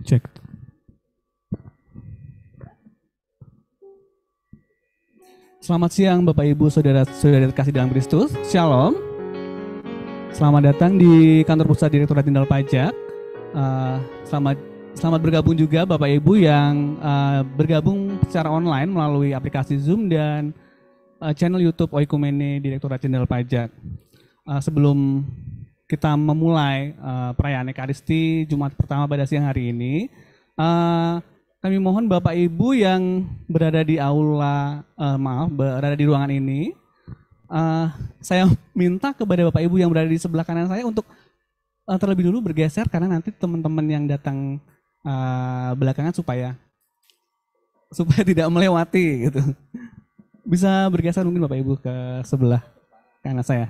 Cek Selamat siang Bapak Ibu Saudara-saudara terkasih dalam Kristus. Shalom. Selamat datang di kantor pusat Direktorat Jenderal Pajak. Selamat bergabung juga Bapak Ibu yang bergabung secara online melalui aplikasi Zoom dan channel YouTube Oikumene Direktorat Jenderal Pajak. Sebelum kita memulai perayaan Ekaristi Jumat pertama pada siang hari ini, kami mohon Bapak Ibu yang berada di aula, berada di ruangan ini, saya minta kepada Bapak Ibu yang berada di sebelah kanan saya untuk terlebih dulu bergeser karena nanti teman-teman yang datang belakangan supaya tidak melewati gitu. Bisa bergeser mungkin Bapak Ibu ke sebelah kanan saya.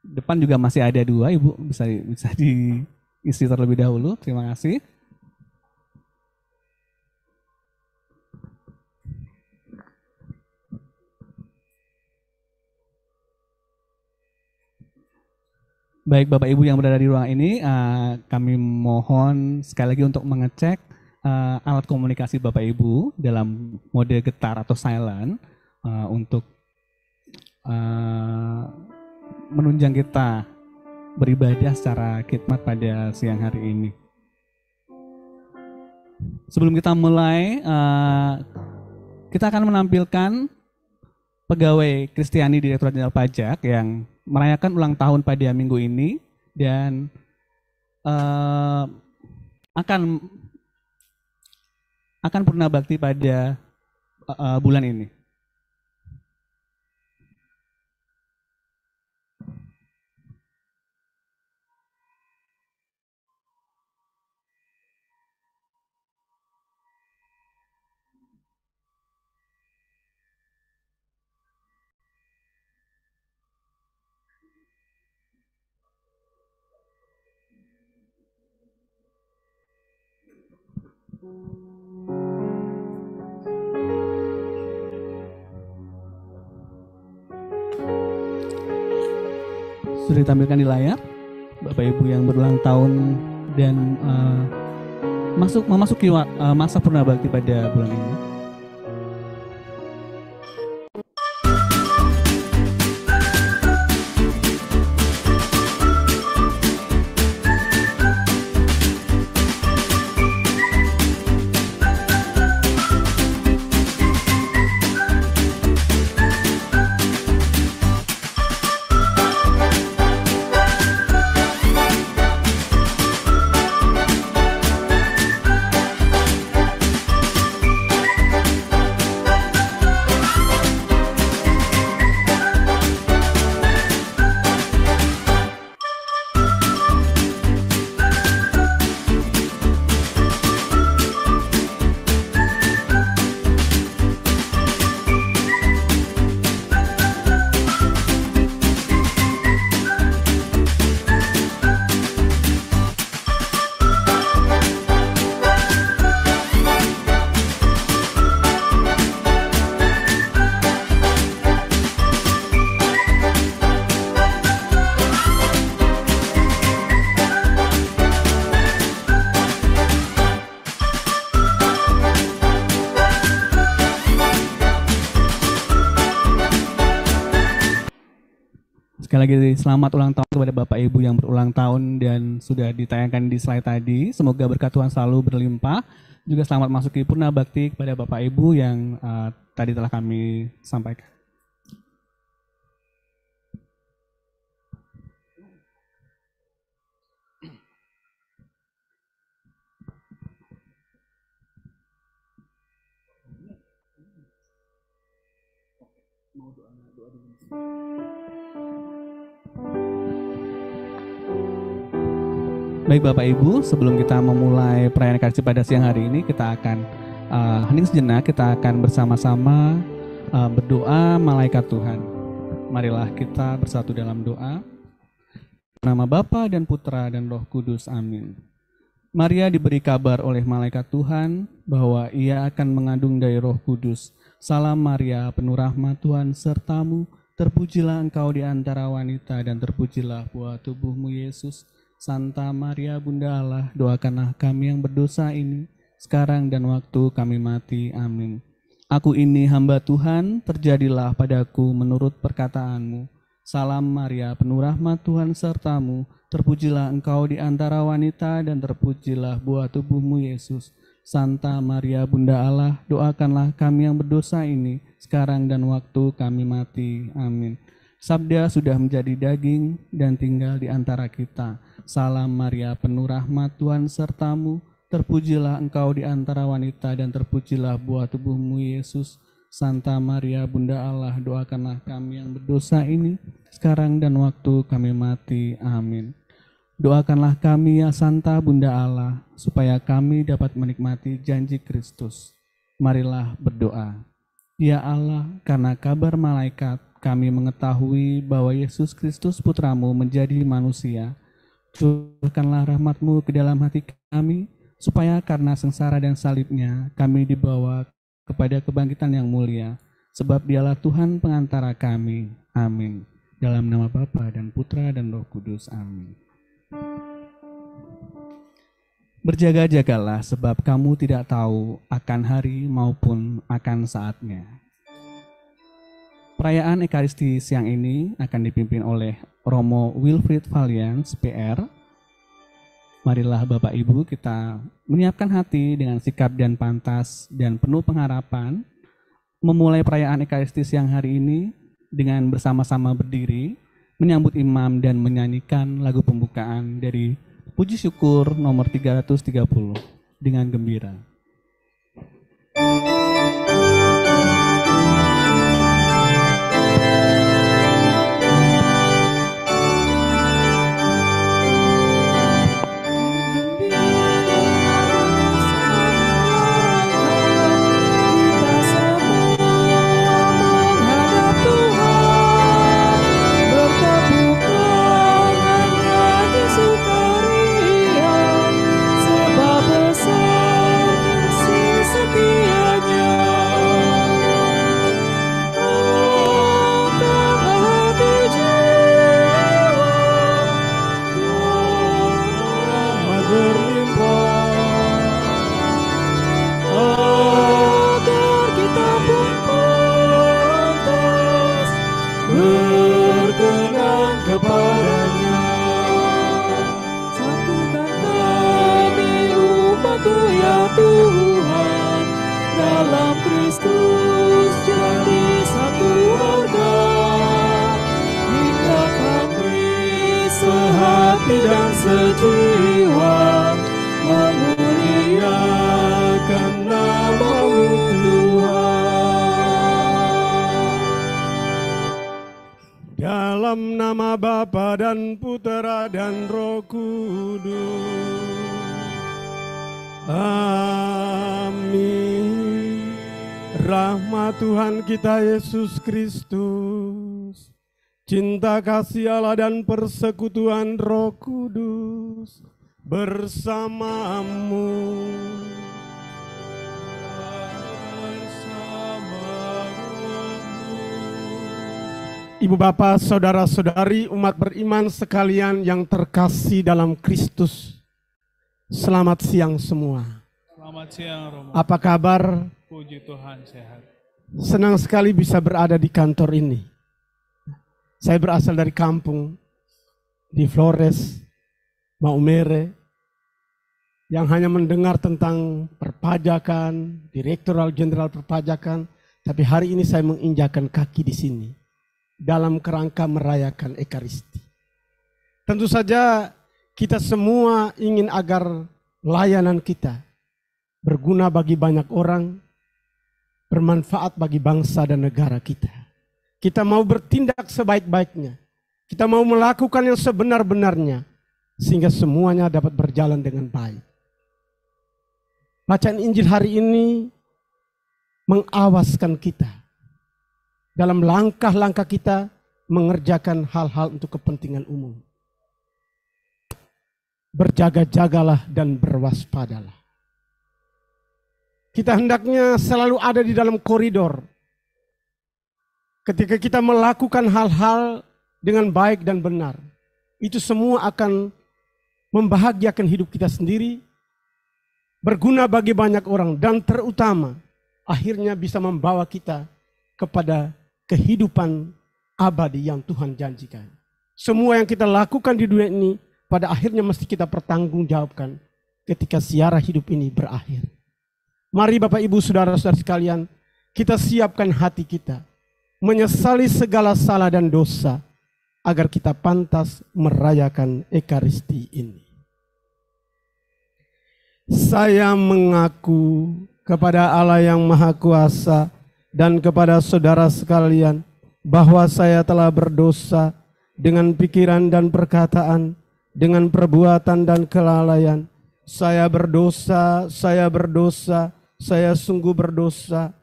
Depan juga masih ada dua, Ibu bisa diisi terlebih dahulu. Terima kasih. Baik Bapak Ibu yang berada di ruang ini, kami mohon sekali lagi untuk mengecek alat komunikasi Bapak Ibu dalam mode getar atau silent untuk menunjang kita beribadah secara khidmat pada siang hari ini. Sebelum kita mulai, kita akan menampilkan pegawai Kristiani Direktorat Jenderal Pajak yang merayakan ulang tahun pada minggu ini dan akan purna bakti pada bulan ini. Sudah ditampilkan di layar, Bapak Ibu yang berulang tahun dan memasuki masa purna bakti pada bulan ini. Sekali lagi selamat ulang tahun kepada Bapak Ibu yang berulang tahun dan sudah ditayangkan di slide tadi. Semoga berkat Tuhan selalu berlimpah. Juga selamat masuki purna bakti kepada Bapak Ibu yang tadi telah kami sampaikan. Baik Bapak Ibu, sebelum kita memulai perayaan Ekaristi pada siang hari ini, kita akan hening sejenak, kita akan bersama-sama berdoa malaikat Tuhan. Marilah kita bersatu dalam doa. Nama Bapa dan Putra dan Roh Kudus, amin. Maria diberi kabar oleh malaikat Tuhan bahwa ia akan mengandung dari Roh Kudus. Salam Maria, penuh rahmat Tuhan sertamu, terpujilah engkau di antara wanita dan terpujilah buah tubuhmu Yesus. Santa Maria Bunda Allah, doakanlah kami yang berdosa ini, sekarang dan waktu kami mati. Amin. Aku ini hamba Tuhan, terjadilah padaku menurut perkataanmu. Salam Maria, penuh rahmat Tuhan sertamu, terpujilah engkau di antara wanita dan terpujilah buah tubuhmu Yesus. Santa Maria Bunda Allah, doakanlah kami yang berdosa ini, sekarang dan waktu kami mati. Amin. Sabda sudah menjadi daging dan tinggal di antara kita. Salam Maria, penuh rahmat Tuhan sertamu, terpujilah engkau di antara wanita dan terpujilah buah tubuhmu Yesus. Santa Maria Bunda Allah, doakanlah kami yang berdosa ini, sekarang dan waktu kami mati. Amin. Doakanlah kami ya Santa Bunda Allah, supaya kami dapat menikmati janji Kristus. Marilah berdoa. Ya Allah, karena kabar malaikat, kami mengetahui bahwa Yesus Kristus Putramu menjadi manusia. Curahkanlah rahmat-Mu ke dalam hati kami, supaya karena sengsara dan salibnya kami dibawa kepada kebangkitan yang mulia, sebab Dialah Tuhan pengantara kami. Amin. Dalam nama Bapa dan Putra dan Roh Kudus. Amin. Berjaga-jagalah, sebab kamu tidak tahu akan hari maupun akan saatnya. Perayaan Ekaristi siang ini akan dipimpin oleh Romo Wilfried Valians, PR. Marilah Bapak Ibu kita menyiapkan hati dengan sikap dan pantas dan penuh pengharapan, memulai perayaan Ekaristi siang hari ini dengan bersama-sama berdiri, menyambut imam dan menyanyikan lagu pembukaan dari Puji Syukur nomor 330 dengan gembira. Dan sejiwa memuliakan nama-Mu Tuhan. Dalam nama Bapa dan Putera dan Roh Kudus. Amin. Rahmat Tuhan kita Yesus Kristus, cinta kasih Allah dan persekutuan Roh Kudus bersamamu. Ibu bapak, saudara-saudari, umat beriman sekalian yang terkasih dalam Kristus, selamat siang semua. Selamat siang Romo. Apa kabar? Puji Tuhan sehat. Senang sekali bisa berada di kantor ini. Saya berasal dari kampung di Flores, Maumere, yang hanya mendengar tentang perpajakan, Direktorat Jenderal Perpajakan, tapi hari ini saya menginjakan kaki di sini dalam kerangka merayakan Ekaristi. Tentu saja kita semua ingin agar layanan kita berguna bagi banyak orang, bermanfaat bagi bangsa dan negara kita. Kita mau bertindak sebaik-baiknya. Kita mau melakukan yang sebenar-benarnya, sehingga semuanya dapat berjalan dengan baik. Bacaan Injil hari ini mengawaskan kita dalam langkah-langkah kita mengerjakan hal-hal untuk kepentingan umum. Berjaga-jagalah dan berwaspadalah. Kita hendaknya selalu ada di dalam koridor. Ketika kita melakukan hal-hal dengan baik dan benar, itu semua akan membahagiakan hidup kita sendiri, berguna bagi banyak orang, dan terutama akhirnya bisa membawa kita kepada kehidupan abadi yang Tuhan janjikan. Semua yang kita lakukan di dunia ini pada akhirnya mesti kita pertanggungjawabkan ketika siara hidup ini berakhir. Mari Bapak Ibu Saudara-saudara sekalian, kita siapkan hati kita, menyesali segala salah dan dosa, agar kita pantas merayakan Ekaristi ini. Saya mengaku kepada Allah yang Maha Kuasa dan kepada saudara sekalian bahwa saya telah berdosa dengan pikiran dan perkataan, dengan perbuatan dan kelalaian. Saya berdosa, saya sungguh berdosa.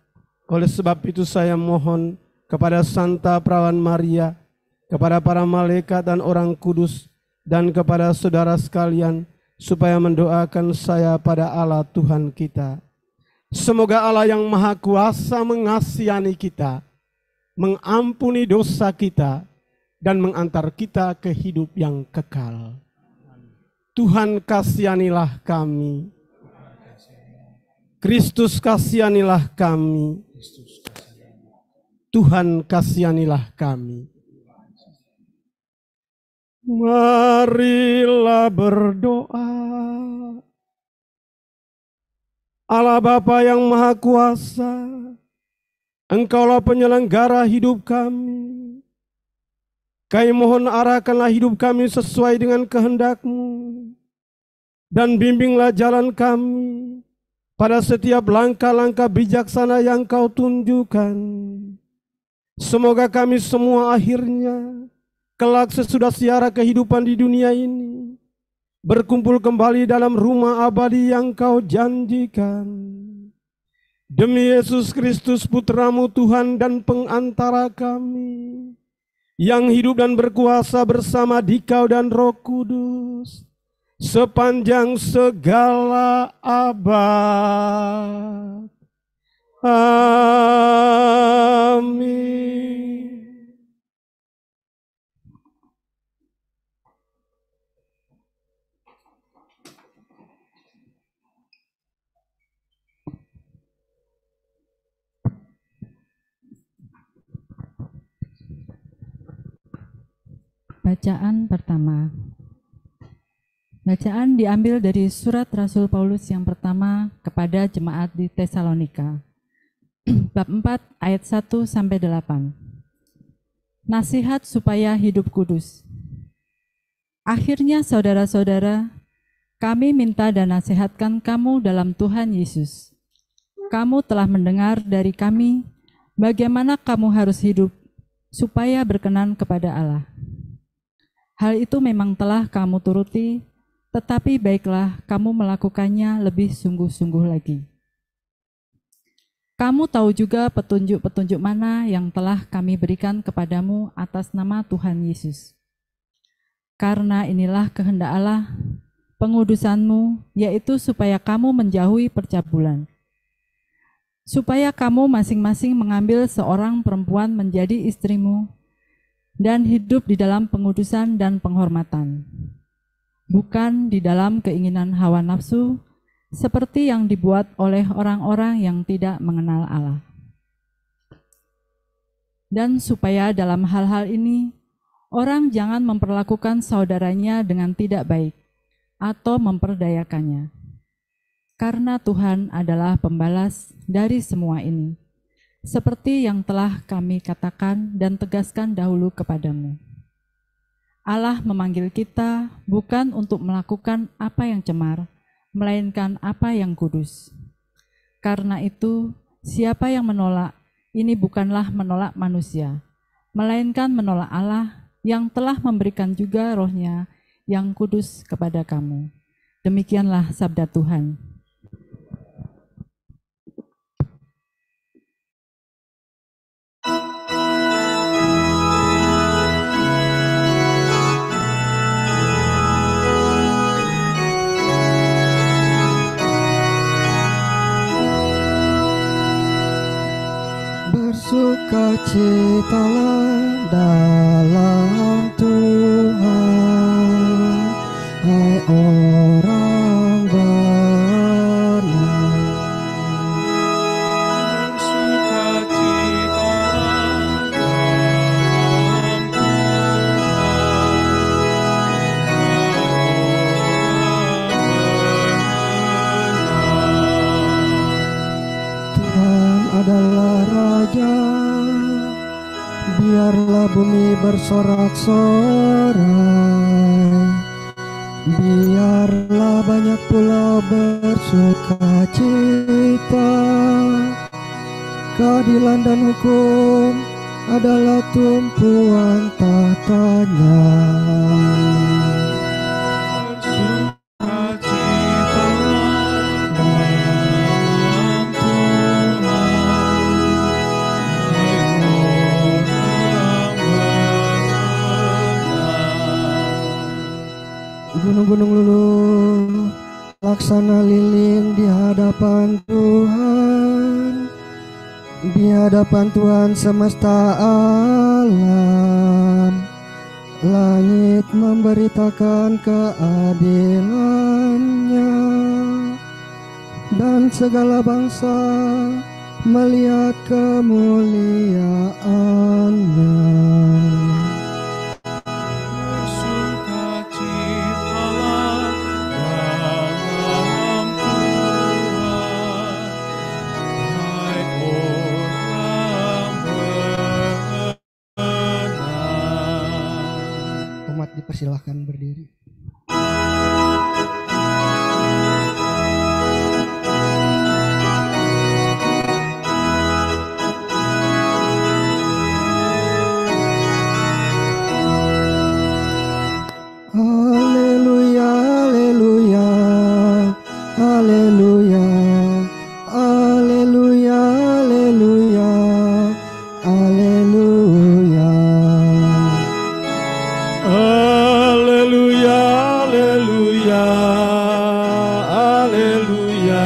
Oleh sebab itu saya mohon kepada Santa Perawan Maria, kepada para malaikat dan orang kudus, dan kepada saudara sekalian, supaya mendoakan saya pada Allah Tuhan kita. Semoga Allah yang Maha Kuasa mengasihani kita, mengampuni dosa kita, dan mengantar kita ke hidup yang kekal. Tuhan kasihanilah kami. Kristus kasihanilah kami. Tuhan kasihanilah kami. Marilah berdoa. Allah Bapa yang Maha Kuasa, Engkaulah penyelenggara hidup kami. Kami mohon arahkanlah hidup kami sesuai dengan kehendak-Mu, dan bimbinglah jalan kami pada setiap langkah-langkah bijaksana yang Kau tunjukkan. Semoga kami semua akhirnya kelak sesudah siara kehidupan di dunia ini berkumpul kembali dalam rumah abadi yang Kau janjikan. Demi Yesus Kristus Putra-Mu Tuhan dan pengantara kami, yang hidup dan berkuasa bersama Dikau dan Roh Kudus sepanjang segala abad. Amin. Bacaan pertama. Bacaan diambil dari surat Rasul Paulus yang pertama kepada jemaat di Tesalonika. Bab 4 ayat 1 sampai 8. Nasihat supaya hidup kudus. Akhirnya saudara-saudara, kami minta dan nasihatkan kamu dalam Tuhan Yesus. Kamu telah mendengar dari kami bagaimana kamu harus hidup supaya berkenan kepada Allah. Hal itu memang telah kamu turuti, tetapi baiklah kamu melakukannya lebih sungguh-sungguh lagi. Kamu tahu juga petunjuk-petunjuk mana yang telah kami berikan kepadamu atas nama Tuhan Yesus. Karena inilah kehendak Allah, pengudusanmu, yaitu supaya kamu menjauhi percabulan. Supaya kamu masing-masing mengambil seorang perempuan menjadi istrimu, dan hidup di dalam pengudusan dan penghormatan, bukan di dalam keinginan hawa nafsu, seperti yang dibuat oleh orang-orang yang tidak mengenal Allah. Dan supaya dalam hal-hal ini, orang jangan memperlakukan saudaranya dengan tidak baik, atau memperdayakannya. Karena Tuhan adalah pembalas dari semua ini, seperti yang telah kami katakan dan tegaskan dahulu kepadamu. Allah memanggil kita bukan untuk melakukan apa yang cemar, melainkan apa yang kudus. Karena itu, siapa yang menolak, ini bukanlah menolak manusia, melainkan menolak Allah yang telah memberikan juga Roh-Nya yang kudus kepada kamu. Demikianlah sabda Tuhan. Bersukacitalah dalam Tuhan, hai orang benar. adalah Raja. Biarlah bumi bersorak-sorai, biarlah banyak pulau bersuka cita. Keadilan dan hukum adalah tumpuan tahtanya. Gunung-gunung luluh laksana lilin di hadapan Tuhan, di hadapan Tuhan semesta alam. Langit memberitakan keadilannya, dan segala bangsa melihat kemuliaannya. Dipersilahkan berdiri. Haleluya, haleluya, haleluya, haleluya, haleluya, haleluya. Haleluya, haleluya, haleluya,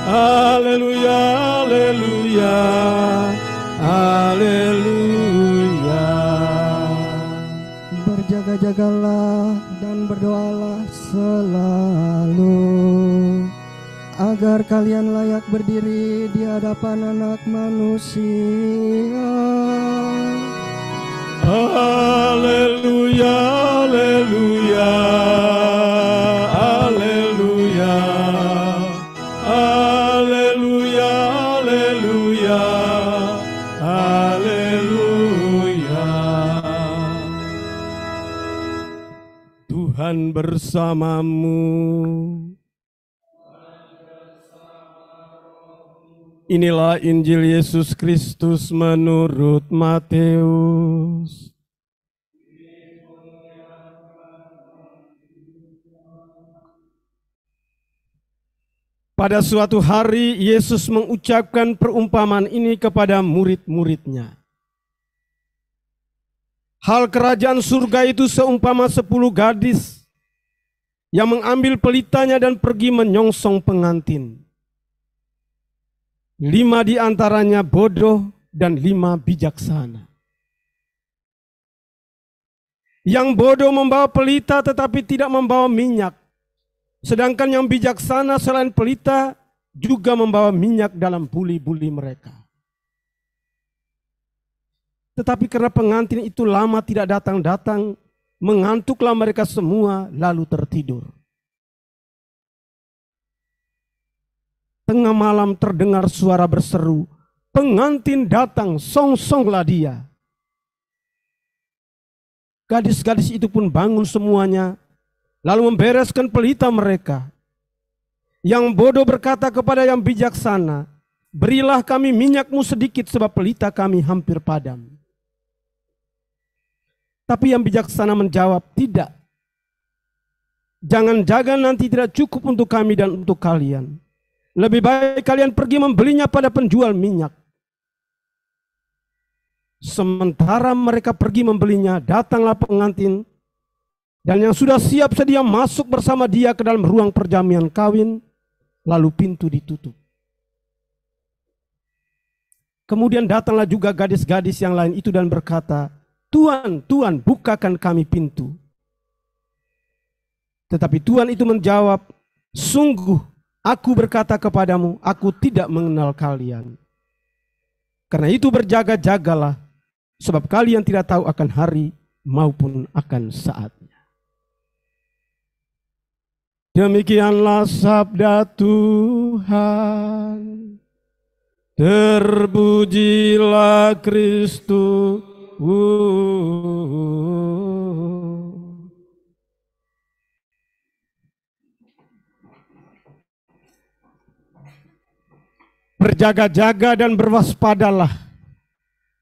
haleluya, haleluya, haleluya. Berjaga-jagalah dan berdoalah selalu, agar kalian layak berdiri di hadapan Anak Manusia. Haleluya, haleluya, haleluya, haleluya, haleluya, haleluya. Tuhan bersamamu. Inilah Injil Yesus Kristus menurut Matius. Pada suatu hari Yesus mengucapkan perumpamaan ini kepada murid-muridnya. Hal kerajaan surga itu seumpama 10 gadis yang mengambil pelitanya dan pergi menyongsong pengantin. 5 di antaranya bodoh dan 5 bijaksana. Yang bodoh membawa pelita tetapi tidak membawa minyak. Sedangkan yang bijaksana selain pelita juga membawa minyak dalam buli-buli mereka. Tetapi karena pengantin itu lama tidak datang-datang, mengantuklah mereka semua lalu tertidur. Tengah malam terdengar suara berseru, pengantin datang, song-songlah dia. Gadis-gadis itu pun bangun semuanya, lalu membereskan pelita mereka. Yang bodoh berkata kepada yang bijaksana, berilah kami minyakmu sedikit sebab pelita kami hampir padam. Tapi yang bijaksana menjawab, tidak. Jangan-jangan nanti tidak cukup untuk kami dan untuk kalian. Lebih baik kalian pergi membelinya pada penjual minyak. Sementara mereka pergi membelinya, datanglah pengantin, dan yang sudah siap sedia masuk bersama dia ke dalam ruang perjamuan kawin, lalu pintu ditutup. Kemudian datanglah juga gadis-gadis yang lain itu dan berkata, Tuhan, Tuhan, bukakan kami pintu. Tetapi Tuhan itu menjawab, sungguh aku berkata kepadamu, aku tidak mengenal kalian. Karena itu berjaga-jagalah, sebab kalian tidak tahu akan hari maupun akan saatnya. Demikianlah sabda Tuhan. Terpujilah Kristus. Berjaga-jaga dan berwaspadalah,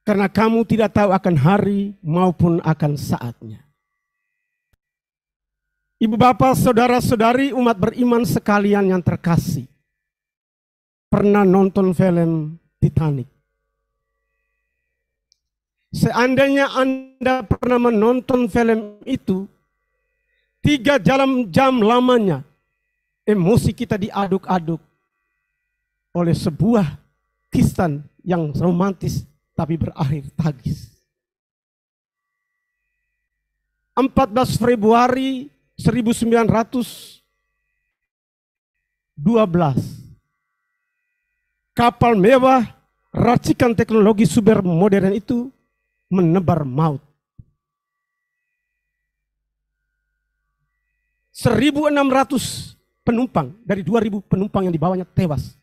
karena kamu tidak tahu akan hari maupun akan saatnya. Ibu bapak, saudara-saudari, umat beriman sekalian yang terkasih, pernah nonton film Titanic? Seandainya Anda pernah menonton film itu, 3 jam lamanya emosi kita diaduk-aduk oleh sebuah kisah yang romantis tapi berakhir tragis. 14 Februari 1912, kapal mewah racikan teknologi super modern itu menebar maut. 1.600 penumpang dari 2.000 penumpang yang dibawanya tewas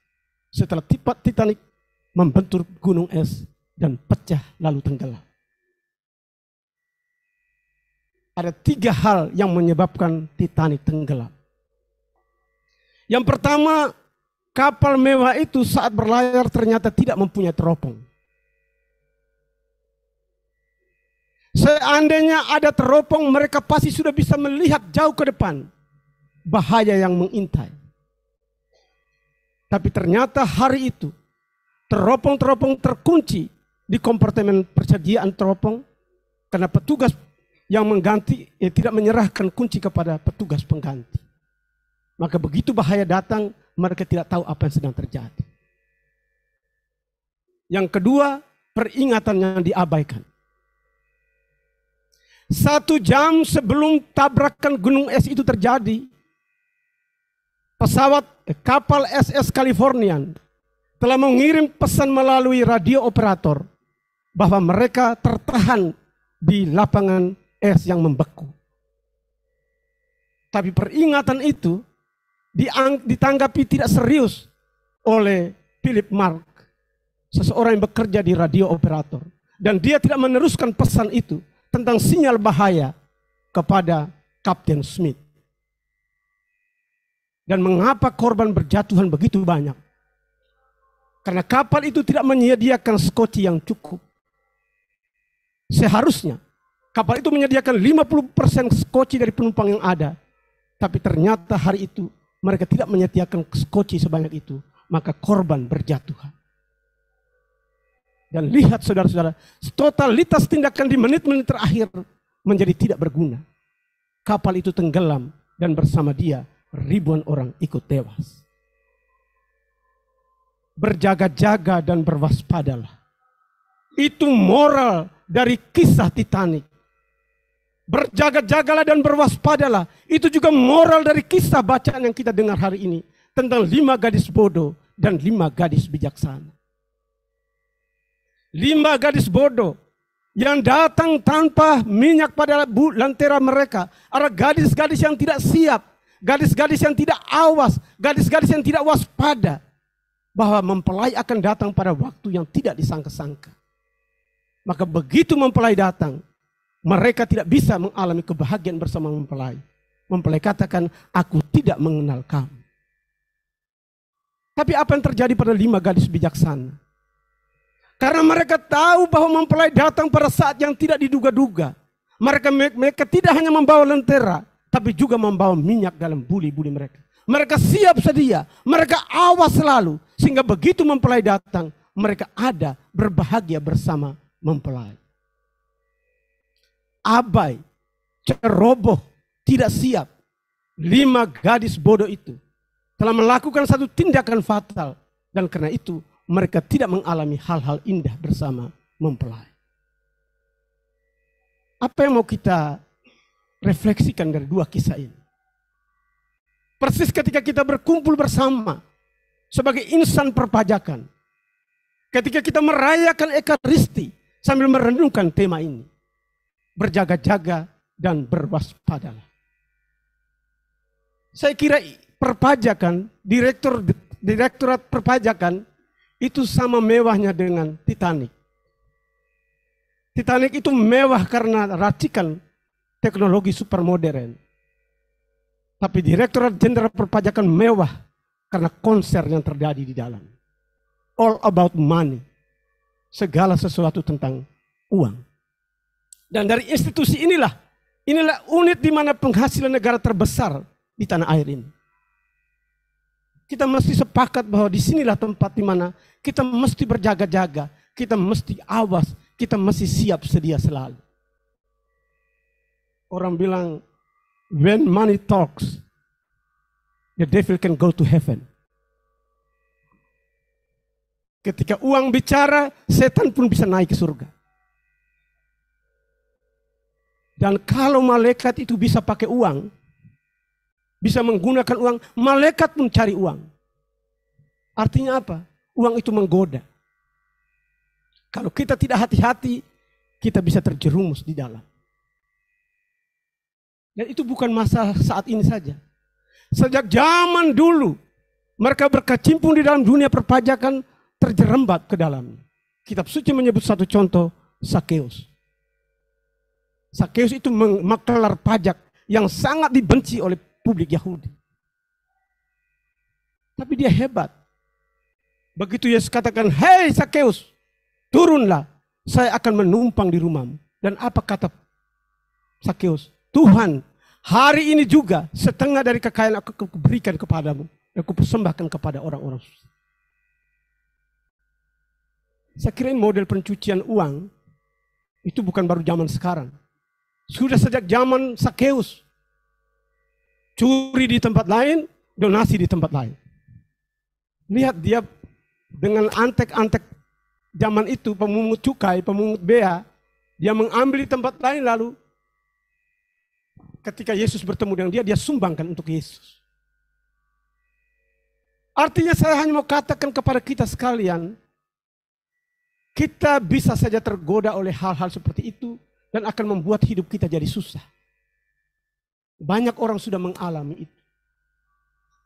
setelah Titanic membentur gunung es dan pecah lalu tenggelam. Ada 3 hal yang menyebabkan Titanic tenggelam. Yang pertama, kapal mewah itu saat berlayar ternyata tidak mempunyai teropong. Seandainya ada teropong, mereka pasti sudah bisa melihat jauh ke depan bahaya yang mengintai. Tapi ternyata hari itu teropong-teropong terkunci di kompartemen persediaan teropong karena petugas yang mengganti tidak menyerahkan kunci kepada petugas pengganti. Maka begitu bahaya datang, mereka tidak tahu apa yang sedang terjadi. Yang kedua, peringatan yang diabaikan. 1 jam sebelum tabrakan gunung es itu terjadi, kapal SS Californian telah mengirim pesan melalui radio operator bahwa mereka tertahan di lapangan es yang membeku. Tapi peringatan itu ditanggapi tidak serius oleh Philip Mark, seseorang yang bekerja di radio operator. Dan dia tidak meneruskan pesan itu tentang sinyal bahaya kepada Kapten Smith. Dan mengapa korban berjatuhan begitu banyak? Karena kapal itu tidak menyediakan skoci yang cukup. Seharusnya kapal itu menyediakan 50% skoci dari penumpang yang ada. Tapi ternyata hari itu mereka tidak menyediakan skoci sebanyak itu. Maka korban berjatuhan. Dan lihat saudara-saudara, totalitas tindakan di menit-menit terakhir menjadi tidak berguna. Kapal itu tenggelam dan bersama dia ribuan orang ikut tewas. Berjaga-jaga dan berwaspadalah. Itu moral dari kisah Titanic. Berjaga-jagalah dan berwaspadalah. Itu juga moral dari kisah bacaan yang kita dengar hari ini. Tentang 5 gadis bodoh dan 5 gadis bijaksana. 5 gadis bodoh yang datang tanpa minyak pada lentera mereka. Ada gadis-gadis yang tidak siap. Gadis-gadis yang tidak awas. Gadis-gadis yang tidak waspada. Bahwa mempelai akan datang pada waktu yang tidak disangka-sangka. Maka begitu mempelai datang, mereka tidak bisa mengalami kebahagiaan bersama mempelai. Mempelai katakan, aku tidak mengenal kamu. Tapi apa yang terjadi pada 5 gadis bijaksana? Karena mereka tahu bahwa mempelai datang pada saat yang tidak diduga-duga. Mereka tidak hanya membawa lentera, tapi juga membawa minyak dalam buli-buli mereka. Mereka siap sedia, mereka awas selalu. Sehingga begitu mempelai datang, mereka ada berbahagia bersama mempelai. Abai, ceroboh, tidak siap. 5 gadis bodoh itu telah melakukan satu tindakan fatal. Dan karena itu mereka tidak mengalami hal-hal indah bersama mempelai. Apa yang mau kita refleksikan dari 2 kisah ini? Persis ketika kita berkumpul bersama sebagai insan perpajakan. Ketika kita merayakan Ekaristi sambil merenungkan tema ini. Berjaga-jaga dan berwaspadalah. Saya kira perpajakan, direktorat perpajakan itu sama mewahnya dengan Titanic. Titanic itu mewah karena racikan teknologi super modern. Tapi Direktorat Jenderal Perpajakan mewah karena konser yang terjadi di dalam. All about money. Segala sesuatu tentang uang. Dan dari institusi inilah unit di mana penghasilan negara terbesar di tanah air ini. Kita mesti sepakat bahwa disinilah tempat di mana kita mesti berjaga-jaga, kita mesti awas, kita mesti siap sedia selalu. Orang bilang, when money talks, the devil can go to heaven. Ketika uang bicara, setan pun bisa naik ke surga. Dan kalau malaikat itu bisa pakai uang, bisa menggunakan uang, malaikat pun cari uang. Artinya apa? Uang itu menggoda. Kalau kita tidak hati-hati, kita bisa terjerumus di dalam. Dan itu bukan masa saat ini saja. Sejak zaman dulu, mereka berkecimpung di dalam dunia perpajakan, terjerembab ke dalam. Kitab suci menyebut satu contoh, Sakeus. Sakeus itu maklar pajak yang sangat dibenci oleh publik Yahudi. Tapi dia hebat. Begitu Yesus katakan, "Hei Sakeus, turunlah, saya akan menumpang di rumahmu." Dan apa kata Sakeus? "Tuhan, hari ini juga setengah dari kekayaan aku berikan kepadamu. Aku persembahkan kepada orang-orang susah." Saya kira model pencucian uang itu bukan baru zaman sekarang. Sudah sejak zaman Sakeus. Curi di tempat lain, donasi di tempat lain. Lihat dia dengan antek-antek zaman itu, pemungut cukai, pemungut bea, dia mengambil di tempat lain, lalu ketika Yesus bertemu dengan dia sumbangkan untuk Yesus. Artinya saya hanya mau katakan kepada kita sekalian, kita bisa saja tergoda oleh hal-hal seperti itu dan akan membuat hidup kita jadi susah. Banyak orang sudah mengalami itu.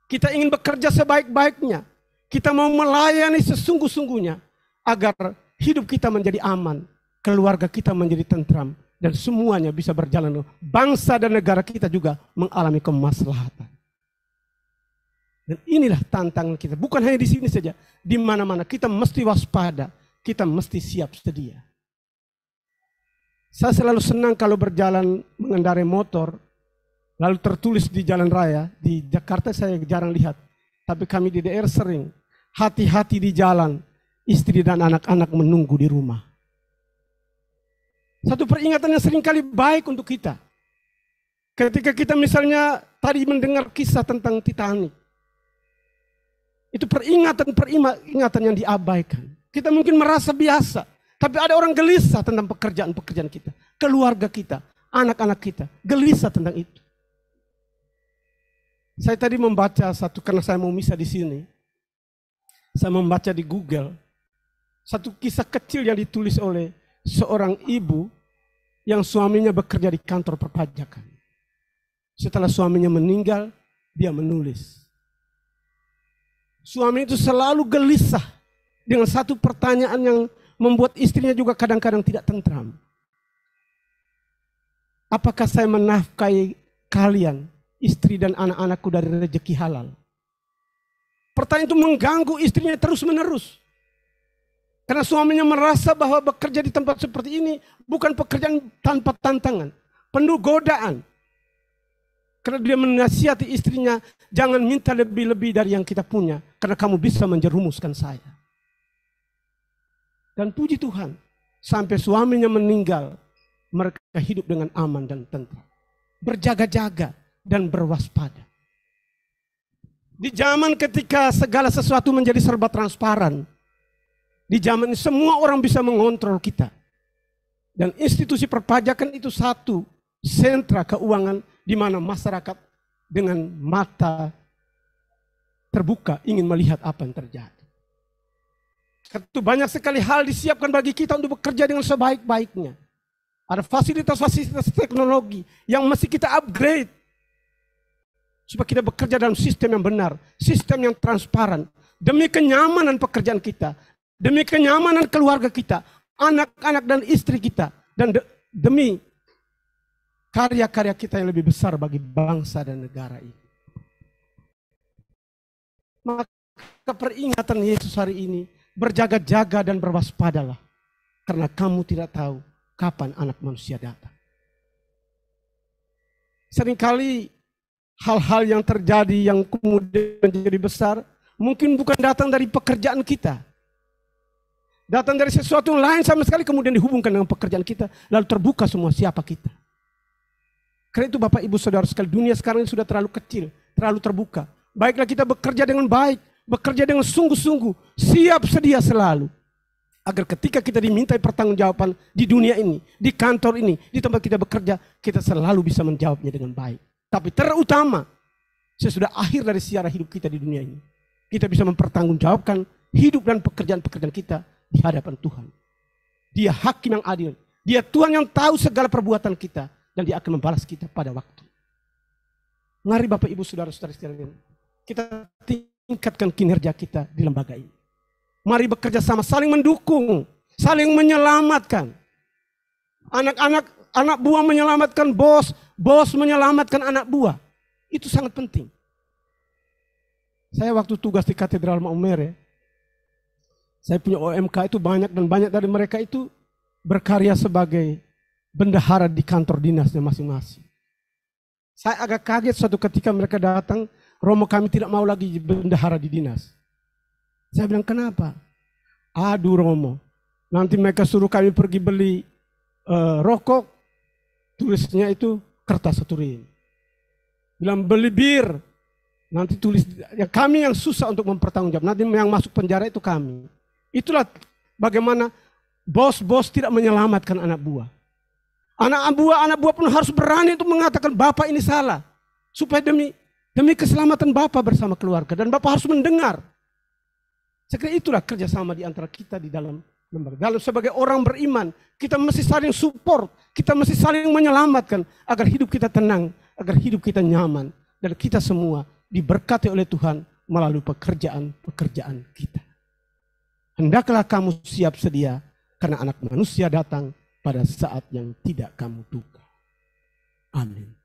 Kita ingin bekerja sebaik-baiknya. Kita mau melayani sesungguh-sungguhnya agar hidup kita menjadi aman, keluarga kita menjadi tentram, dan semuanya bisa berjalan. Bangsa dan negara kita juga mengalami kemaslahatan. Dan inilah tantangan kita. Bukan hanya di sini saja, di mana-mana kita mesti waspada, kita mesti siap sedia. Saya selalu senang kalau berjalan mengendarai motor, lalu tertulis di jalan raya. Di Jakarta saya jarang lihat, tapi kami di daerah sering. Hati-hati di jalan, istri dan anak-anak menunggu di rumah. Satu peringatan yang seringkali baik untuk kita. Ketika kita misalnya tadi mendengar kisah tentang Titanic, itu peringatan yang diabaikan. Kita mungkin merasa biasa, tapi ada orang gelisah tentang pekerjaan-pekerjaan kita, keluarga kita, anak-anak kita, gelisah tentang itu. Saya tadi membaca satu, karena saya mau misa di sini, saya membaca di Google satu kisah kecil yang ditulis oleh seorang ibu yang suaminya bekerja di kantor perpajakan. Setelah suaminya meninggal, dia menulis. Suami itu selalu gelisah dengan satu pertanyaan yang membuat istrinya juga kadang-kadang tidak tentram. Apakah saya menafkahi kalian, istri dan anak-anakku, dari rezeki halal? Pertanyaan itu mengganggu istrinya terus-menerus. Karena suaminya merasa bahwa bekerja di tempat seperti ini bukan pekerjaan tanpa tantangan, penuh godaan. Karena dia menasihati istrinya, jangan minta lebih-lebih dari yang kita punya, karena kamu bisa menjerumuskan saya. Dan puji Tuhan, sampai suaminya meninggal, mereka hidup dengan aman dan tentram. Berjaga-jaga dan berwaspada. Di zaman ketika segala sesuatu menjadi serba transparan, di zaman ini semua orang bisa mengontrol kita. Dan institusi perpajakan itu satu sentra keuangan di mana masyarakat dengan mata terbuka ingin melihat apa yang terjadi. Itu banyak sekali hal disiapkan bagi kita untuk bekerja dengan sebaik-baiknya. Ada fasilitas-fasilitas teknologi yang mesti kita upgrade supaya kita bekerja dalam sistem yang benar, sistem yang transparan, demi kenyamanan pekerjaan kita demi kenyamanan keluarga kita, anak-anak dan istri kita, dan demi karya-karya kita yang lebih besar bagi bangsa dan negara ini. Maka peringatan Yesus hari ini, berjaga-jaga dan berwaspadalah, karena kamu tidak tahu kapan anak manusia datang. Seringkali hal-hal yang terjadi yang kemudian menjadi besar, mungkin bukan datang dari pekerjaan kita. Datang dari sesuatu lain sama sekali, kemudian dihubungkan dengan pekerjaan kita, lalu terbuka semua siapa kita. Karena itu Bapak Ibu Saudara sekali, dunia sekarang ini sudah terlalu kecil, terlalu terbuka. Baiklah kita bekerja dengan baik, bekerja dengan sungguh-sungguh, siap sedia selalu. Agar ketika kita dimintai pertanggungjawaban di dunia ini, di kantor ini, di tempat kita bekerja, kita selalu bisa menjawabnya dengan baik. Tapi terutama, sesudah akhir dari sejarah hidup kita di dunia ini, kita bisa mempertanggungjawabkan hidup dan pekerjaan-pekerjaan kita di hadapan Tuhan. Dia hakim yang adil, dia Tuhan yang tahu segala perbuatan kita, dan dia akan membalas kita pada waktu. Mari Bapak Ibu Saudara-saudara sekalian, kita tingkatkan kinerja kita di lembaga ini. Mari bekerja sama, saling mendukung, saling menyelamatkan. Anak buah menyelamatkan bos, bos menyelamatkan anak buah. Itu sangat penting. Saya waktu tugas di Katedral Maumere, saya punya OMK itu banyak, dan banyak dari mereka itu berkarya sebagai bendahara di kantor dinasnya masing-masing. Saya agak kaget suatu ketika mereka datang, Romo kami tidak mau lagi bendahara di dinas. Saya bilang, kenapa? Aduh Romo, nanti mereka suruh kami pergi beli rokok, tulisnya itu kertas saturin. Bilang beli bir, nanti tulis, ya kami yang susah untuk mempertanggungjawab, nanti yang masuk penjara itu kami. Itulah bagaimana bos-bos tidak menyelamatkan anak buah. Anak buah pun harus berani untuk mengatakan Bapak ini salah. Supaya demi keselamatan Bapak bersama keluarga. Dan Bapak harus mendengar. Saya kira itulah kerjasama di antara kita di dalam lembaga. Dalam sebagai orang beriman, kita mesti saling support. Kita mesti saling menyelamatkan agar hidup kita tenang, agar hidup kita nyaman. Dan kita semua diberkati oleh Tuhan melalui pekerjaan-pekerjaan kita. Hendaklah kamu siap sedia karena anak manusia datang pada saat yang tidak kamu duga. Amin.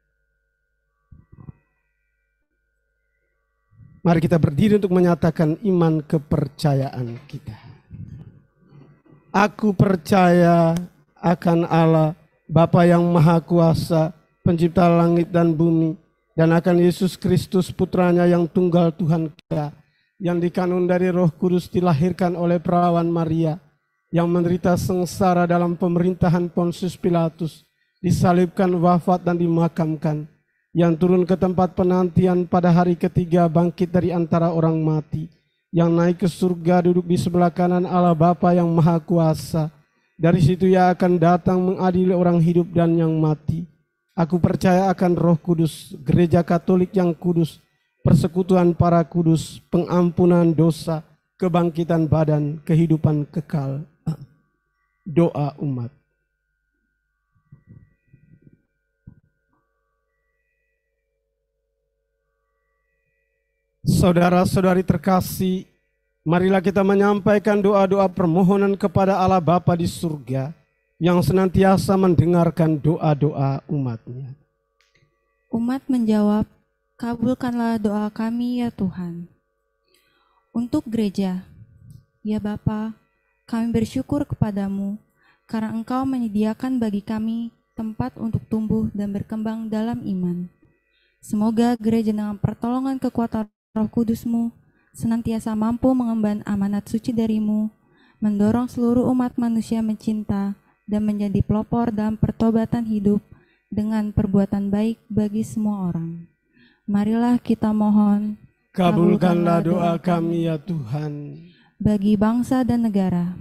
Mari kita berdiri untuk menyatakan iman kepercayaan kita. Aku percaya akan Allah, Bapa yang Maha Kuasa, Pencipta langit dan bumi, dan akan Yesus Kristus Putranya yang tunggal Tuhan kita, yang dikandung dari Roh Kudus, dilahirkan oleh perawan Maria, yang menderita sengsara dalam pemerintahan Pontius Pilatus, disalibkan, wafat dan dimakamkan, yang turun ke tempat penantian pada hari ketiga, bangkit dari antara orang mati, yang naik ke surga, duduk di sebelah kanan Allah Bapa yang Maha Kuasa. Dari situ Ia akan datang mengadili orang hidup dan yang mati. Aku percaya akan Roh Kudus, Gereja Katolik yang kudus, persekutuan para kudus, pengampunan dosa, kebangkitan badan, kehidupan kekal. Doa umat. Saudara-saudari terkasih, marilah kita menyampaikan doa-doa permohonan kepada Allah Bapa di surga yang senantiasa mendengarkan doa-doa umat-Nya. Umat menjawab, kabulkanlah doa kami ya Tuhan. Untuk gereja, ya Bapa, kami bersyukur kepadamu karena Engkau menyediakan bagi kami tempat untuk tumbuh dan berkembang dalam iman. Semoga gereja dengan pertolongan kekuatan Roh Kudus-Mu senantiasa mampu mengemban amanat suci dari-Mu, mendorong seluruh umat manusia mencinta dan menjadi pelopor dalam pertobatan hidup dengan perbuatan baik bagi semua orang. Marilah kita mohon, kabulkanlah doa kami ya Tuhan. Bagi bangsa dan negara.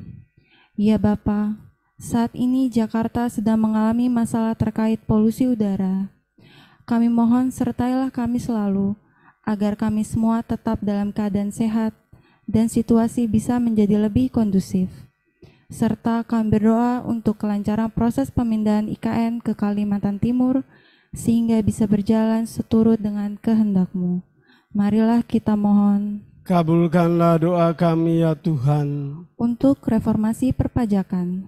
Ya Bapa, saat ini Jakarta sedang mengalami masalah terkait polusi udara. Kami mohon sertailah kami selalu, agar kami semua tetap dalam keadaan sehat dan situasi bisa menjadi lebih kondusif. Serta kami berdoa untuk kelancaran proses pemindahan IKN ke Kalimantan Timur, sehingga bisa berjalan seturut dengan kehendak-Mu. Marilah kita mohon, Kabulkanlah doa kami ya Tuhan. Untuk reformasi perpajakan.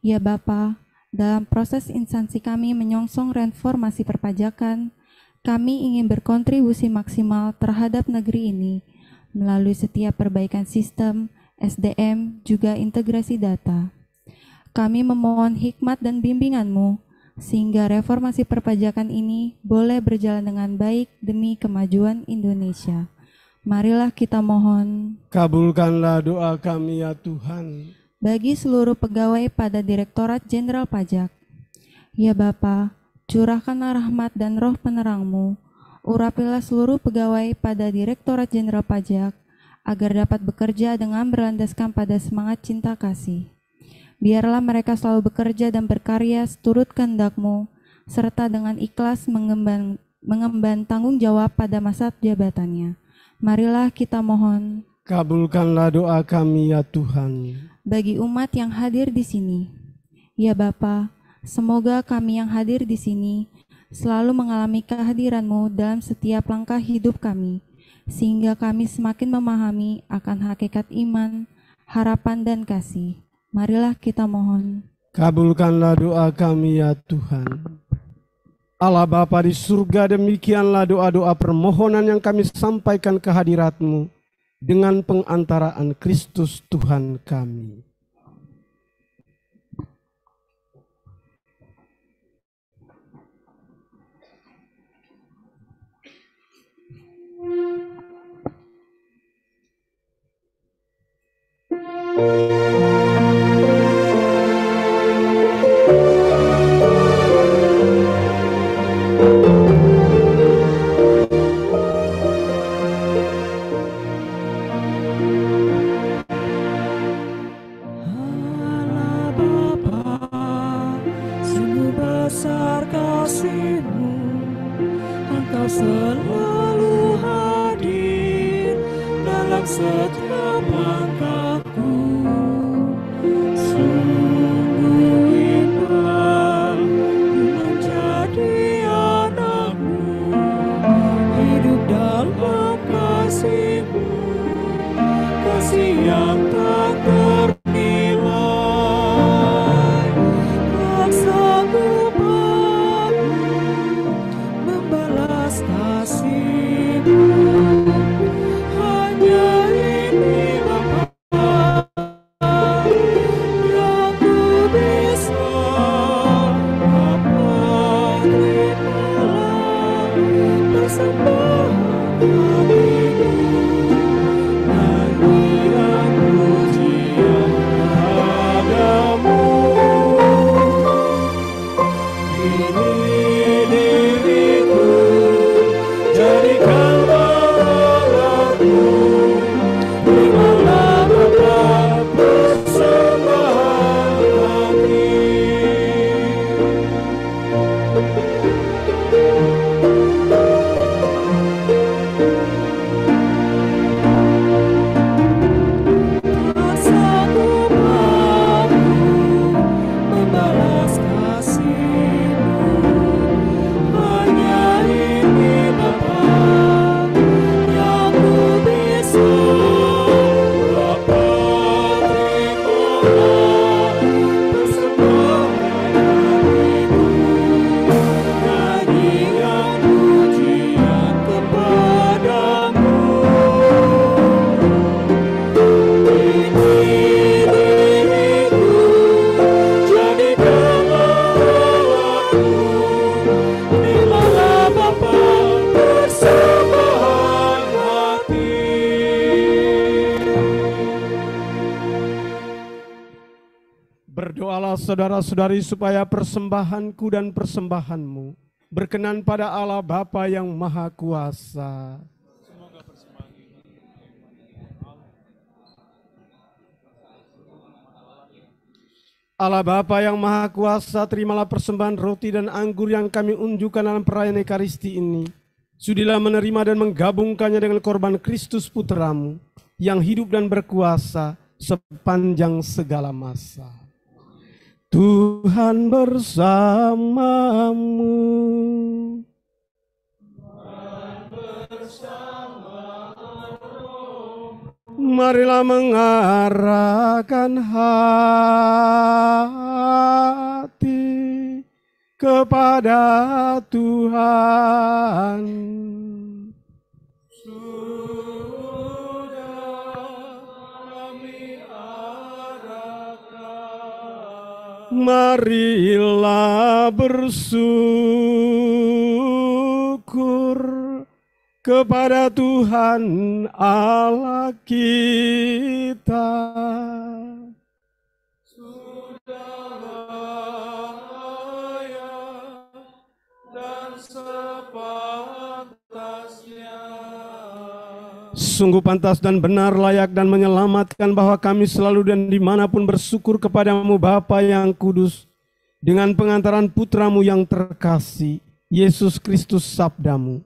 Ya Bapa, dalam proses instansi kami menyongsong reformasi perpajakan, kami ingin berkontribusi maksimal terhadap negeri ini melalui setiap perbaikan sistem, SDM, juga integrasi data. Kami memohon hikmat dan bimbingan-Mu, sehingga reformasi perpajakan ini boleh berjalan dengan baik demi kemajuan Indonesia. Marilah kita mohon. Kabulkanlah doa kami ya Tuhan. Bagi seluruh pegawai pada Direktorat Jenderal Pajak. Ya Bapa, curahkanlah rahmat dan roh penerang-Mu, urapilah seluruh pegawai pada Direktorat Jenderal Pajak, agar dapat bekerja dengan berlandaskan pada semangat cinta kasih. Biarlah mereka selalu bekerja dan berkarya seturut kehendak-Mu, serta dengan ikhlas mengemban tanggung jawab pada masa jabatannya. Marilah kita mohon. Kabulkanlah doa kami ya Tuhan. Bagi umat yang hadir di sini, ya Bapa, semoga kami yang hadir di sini selalu mengalami kehadiran-Mu dalam setiap langkah hidup kami, sehingga kami semakin memahami akan hakikat iman, harapan, dan kasih. Marilah kita mohon. Kabulkanlah doa kami ya Tuhan. Allah Bapa di surga, demikianlah doa-doa permohonan yang kami sampaikan ke hadirat-Mu dengan pengantaraan Kristus Tuhan kami. Selalu hadir dalam setiap langkahku. Sungguh indah menjadi anak-Mu, hidup dalam kasih-Mu, kasih yang tak ternilai. Tak sanggup membalas kasih-Mu, hanya ini Bapa yang ku bisa. Bapa, terimalah persembahan hatiku, nyanyian pujian padamu. Ini diriku, jadikanlah Allahku, terimalah Bapa persembahan hati. Tak sanggup aku membalas kasih-Mu, hanya ini Bapa yang ku bisa. Bapa, terimalah persembahan hatiku, nyanyian pujian kepadamu. Ini diriku, jadikanlah Allahku, terimalah Bapa persembahan hati. Berdoalah saudara-saudari supaya persembahanku dan persembahan-Mu berkenan pada Allah Bapa yang Maha Kuasa. Allah Bapa yang Maha Kuasa, terimalah persembahan roti dan anggur yang kami unjukkan dalam perayaan Ekaristi ini. Sudilah menerima dan menggabungkannya dengan korban Kristus Putra-Mu yang hidup dan berkuasa sepanjang segala masa. Tuhan bersamamu. Marilah mengarahkan hati kepada Tuhan. Marilah bersyukur kepada Tuhan Allah kita. Sudah layak dan sepantasnya. Sungguh pantas dan benar, layak dan menyelamatkan bahwa kami selalu dan dimanapun bersyukur kepadamu Bapa yang kudus, dengan pengantaran putramu yang terkasih, Yesus Kristus sabdamu.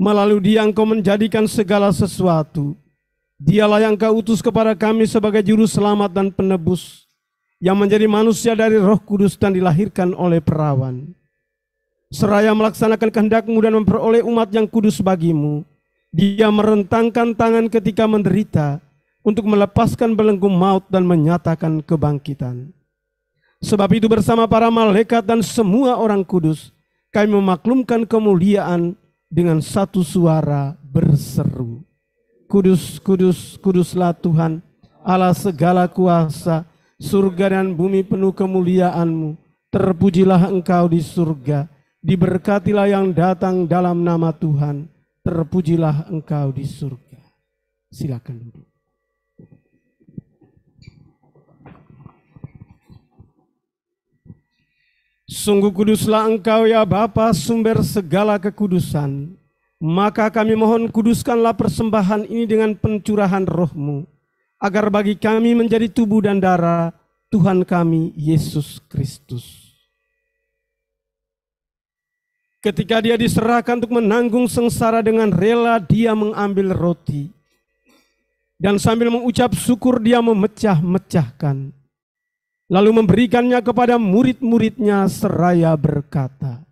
Melalui Dia Engkau menjadikan segala sesuatu. Dialah yang Engkau utus kepada kami sebagai juru selamat dan penebus, yang menjadi manusia dari Roh Kudus dan dilahirkan oleh perawan. Seraya melaksanakan kehendak-Mu dan memperoleh umat yang kudus bagimu, Dia merentangkan tangan ketika menderita untuk melepaskan belenggu maut dan menyatakan kebangkitan. Sebab itu bersama para malaikat dan semua orang kudus, kami memaklumkan kemuliaan dengan satu suara berseru, Kudus, kudus, kuduslah Tuhan, Allah segala kuasa, surga dan bumi penuh kemuliaan-Mu. Terpujilah Engkau di surga, diberkatilah yang datang dalam nama Tuhan. Terpujilah Engkau di surga. Silakan duduk. Sungguh kuduslah Engkau ya Bapa, sumber segala kekudusan. Maka kami mohon kuduskanlah persembahan ini dengan pencurahan Roh-Mu, agar bagi kami menjadi tubuh dan darah Tuhan kami Yesus Kristus. Ketika Dia diserahkan untuk menanggung sengsara dengan rela, Dia mengambil roti. Dan sambil mengucap syukur Dia memecah-mecahkan. Lalu memberikannya kepada murid-muridnya seraya berkata,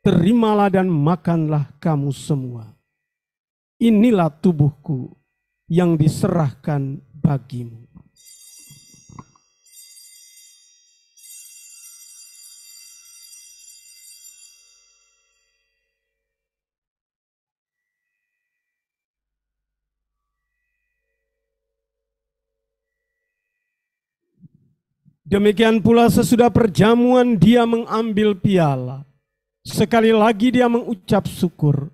terimalah dan makanlah kamu semua. Inilah tubuhku yang diserahkan bagimu. Demikian pula sesudah perjamuan Dia mengambil piala. Sekali lagi Dia mengucap syukur.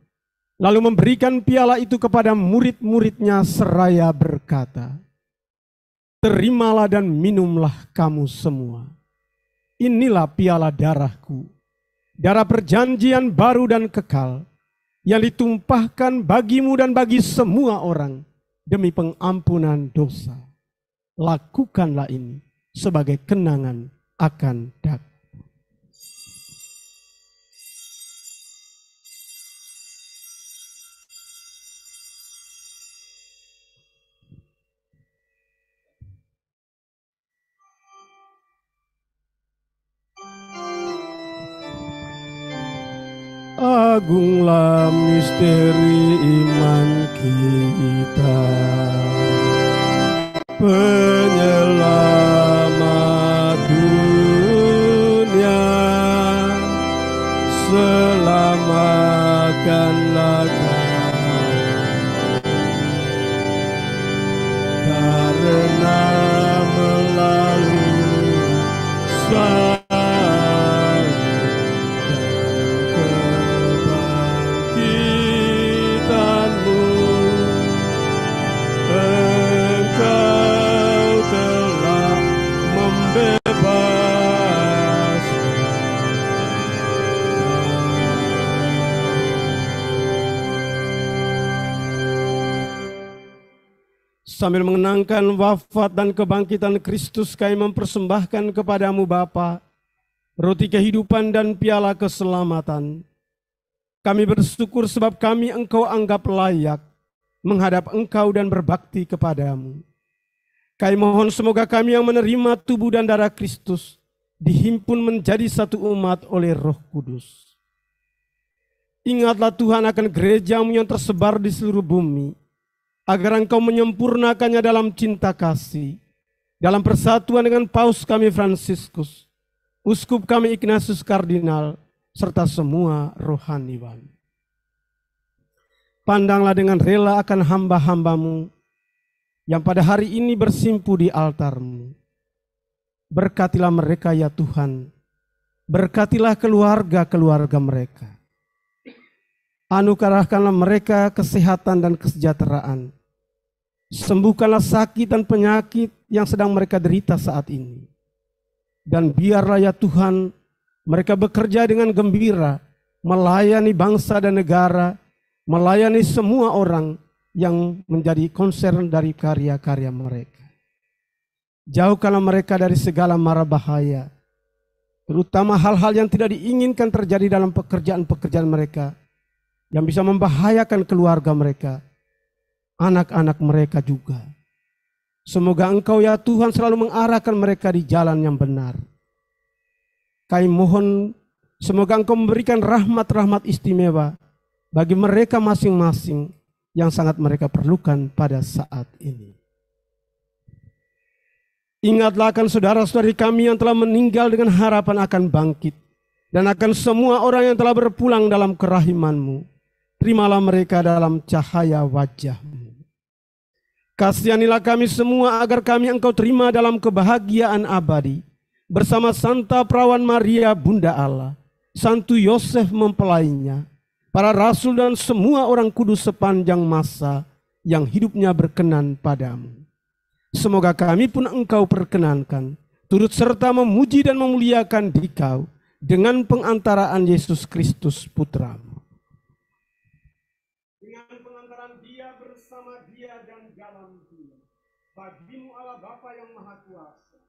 Lalu memberikan piala itu kepada murid-muridnya seraya berkata, terimalah dan minumlah kamu semua. Inilah piala darahku, darah perjanjian baru dan kekal, yang ditumpahkan bagimu dan bagi semua orang demi pengampunan dosa. Lakukanlah ini sebagai kenangan akan datang. Agunglah misteri iman kita, penyelamat dunia, selamatkanlah kami, karena melalui sambil mengenangkan wafat dan kebangkitan Kristus, kami mempersembahkan kepadamu Bapa, roti kehidupan dan piala keselamatan. Kami bersyukur sebab kami Engkau anggap layak menghadap Engkau dan berbakti kepadamu. Kami mohon semoga kami yang menerima tubuh dan darah Kristus dihimpun menjadi satu umat oleh Roh Kudus. Ingatlah Tuhan akan gereja-Mu yang tersebar di seluruh bumi, agar Engkau menyempurnakannya dalam cinta kasih, dalam persatuan dengan Paus kami Fransiskus, Uskup kami Ignatius Kardinal, serta semua rohaniwan. Pandanglah dengan rela akan hamba-hambamu yang pada hari ini bersimpu di altar-Mu. Berkatilah mereka ya Tuhan, berkatilah keluarga-keluarga mereka. Anugerahkanlah mereka kesehatan dan kesejahteraan. Sembuhkanlah sakit dan penyakit yang sedang mereka derita saat ini. Dan biarlah ya Tuhan, mereka bekerja dengan gembira, melayani bangsa dan negara, melayani semua orang yang menjadi concern dari karya-karya mereka. Jauhkanlah mereka dari segala mara bahaya, terutama hal-hal yang tidak diinginkan terjadi dalam pekerjaan-pekerjaan mereka, yang bisa membahayakan keluarga mereka, anak-anak mereka juga. Semoga Engkau ya Tuhan selalu mengarahkan mereka di jalan yang benar. Kami mohon semoga Engkau memberikan rahmat-rahmat istimewa bagi mereka masing-masing yang sangat mereka perlukan pada saat ini. Ingatlah akan saudara-saudari kami yang telah meninggal dengan harapan akan bangkit, dan akan semua orang yang telah berpulang dalam kerahiman-Mu. Terimalah mereka dalam cahaya wajah-Mu. Kasihanilah kami semua agar kami Engkau terima dalam kebahagiaan abadi bersama Santa Perawan Maria Bunda Allah, Santo Yosef mempelainya, para rasul dan semua orang kudus sepanjang masa yang hidupnya berkenan padamu. Semoga kami pun Engkau perkenankan, turut serta memuji dan memuliakan Dikau dengan pengantaraan Yesus Kristus Putra-Mu. Dengan pengantaran Dia, bersama Dia dan dalam Dia, bagi-Mu Allah Bapa yang Maha Kuasa,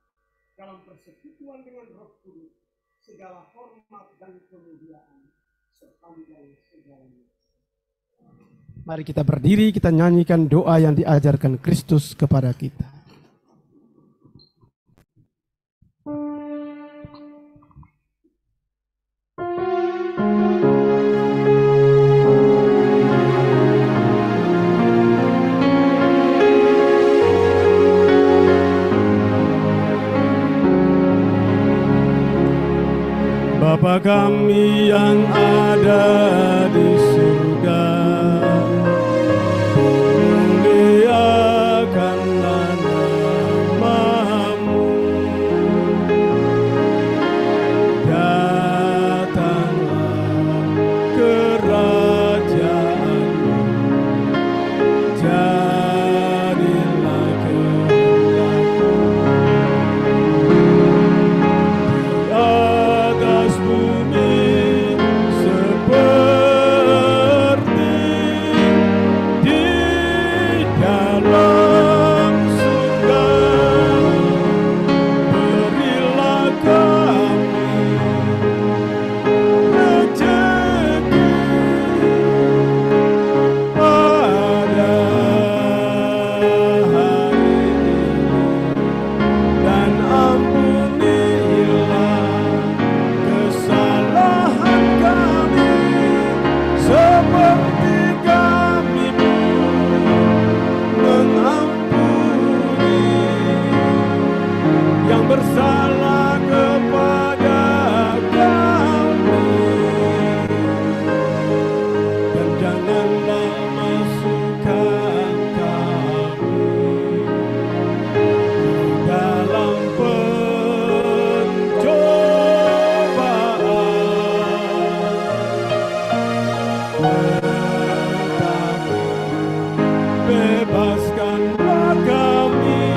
dalam persekutuan dengan Roh Kudus, segala hormat dan kemuliaan sepanjang segalanya. Mari kita berdiri, kita nyanyikan doa yang diajarkan Kristus kepada kita. Bapa kami yang ada di surga, muliakanlah nama-Mu, datanglah kerajaan-Mu, jadilah kehendak-Mu di atas bumi seperti di dalam surga. Berilah kami rezeki pada hari ini, dan ampunilah kesalahan kami seperti kami pun mengampuni yang bersalah kepada kami, dan janganlah masukkan kami dalam tetapi bebaskanlah kami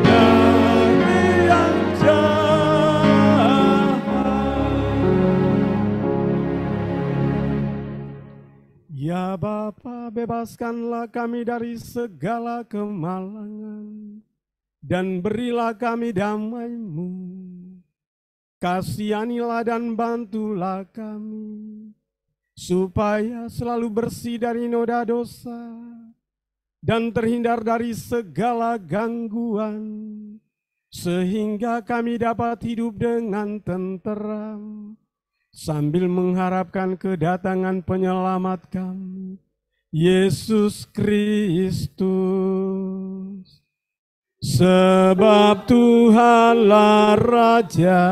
dari yang jahat. Ya Bapa, bebaskanlah kami dari segala kemalangan, dan berilah kami damai-Mu. Kasihanilah dan bantulah kami, supaya selalu bersih dari noda dosa dan terhindar dari segala gangguan, sehingga kami dapat hidup dengan tenteram sambil mengharapkan kedatangan penyelamat kami, Yesus Kristus. Sebab Tuhanlah Raja